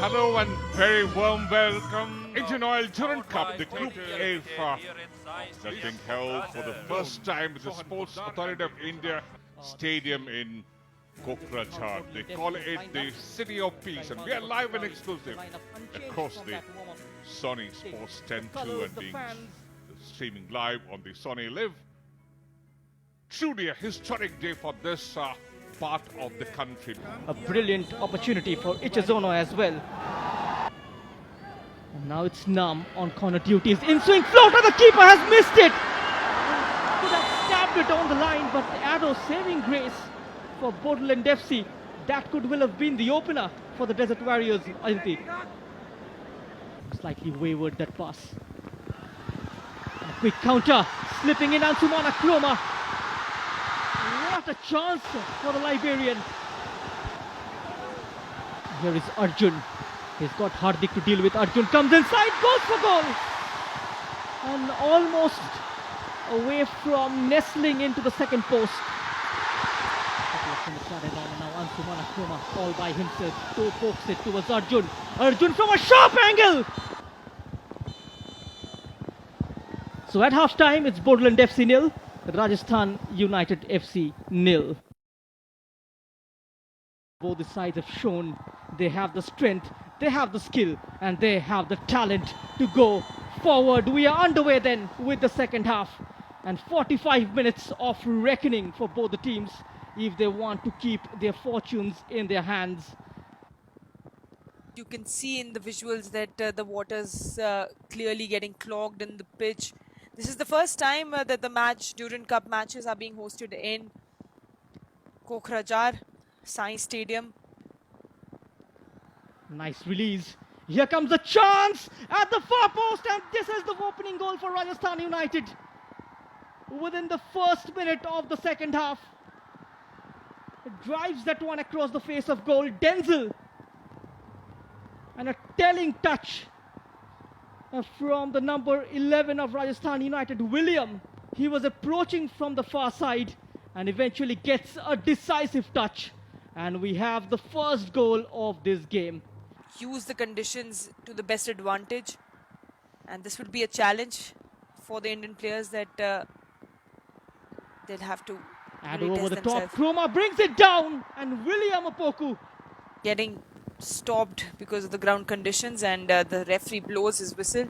Hello and very warm welcome. Indian Oil Durand Cup, the Group A that's being held for the first time at the Sports Authority of India Stadium in Kokrajhar. They call it the City of Peace, and we are live and exclusive across the Sony Sports 10-2 and being streaming live on the Sony Live. Truly a historic day for this part of the country. A brilliant opportunity for Ichizono as well. And now it's Nam on corner duties. In swing floater, the keeper has missed it. Could have stabbed it on the line, but the arrow saving grace for Bodoland FC. That could well have been the opener for the Desert Warriors, Aditi. Slightly wayward that pass. And a quick counter, slipping in Ansumana Kroma. What a chance for the Liberian. Here is Arjun. He's got Hardik to deal with. Arjun comes inside, goes for goal. And almost away from nestling into the second post. Now Ansumana Kroma all by himself. Toe pokes it towards Arjun. Arjun from a sharp angle. So at half time, it's Bodoland FC 0. Rajasthan United FC 0. Both the sides have shown they have the strength, they have the skill, and they have the talent to go forward. We are underway then with the second half, and 45 minutes of reckoning for both the teams if they want to keep their fortunes in their hands. You can see in the visuals that the water's clearly getting clogged in the pitch. This is the first time that the Durand Cup matches are being hosted in Kokrajhar Science Stadium. Nice release. Here comes a chance at the far post, and this is the opening goal for Rajasthan United. Within the first minute of the second half, it drives that one across the face of goal. Denzel, and a telling touch from the number 11 of Rajasthan United, William. He was approaching from the far side and eventually gets a decisive touch. And we have the first goal of this game. Use the conditions to the best advantage. And this would be a challenge for the Indian players that they'll have to And really over the test top, themselves. Kroma brings it down, and William Opoku Getting stopped because of the ground conditions, and the referee blows his whistle.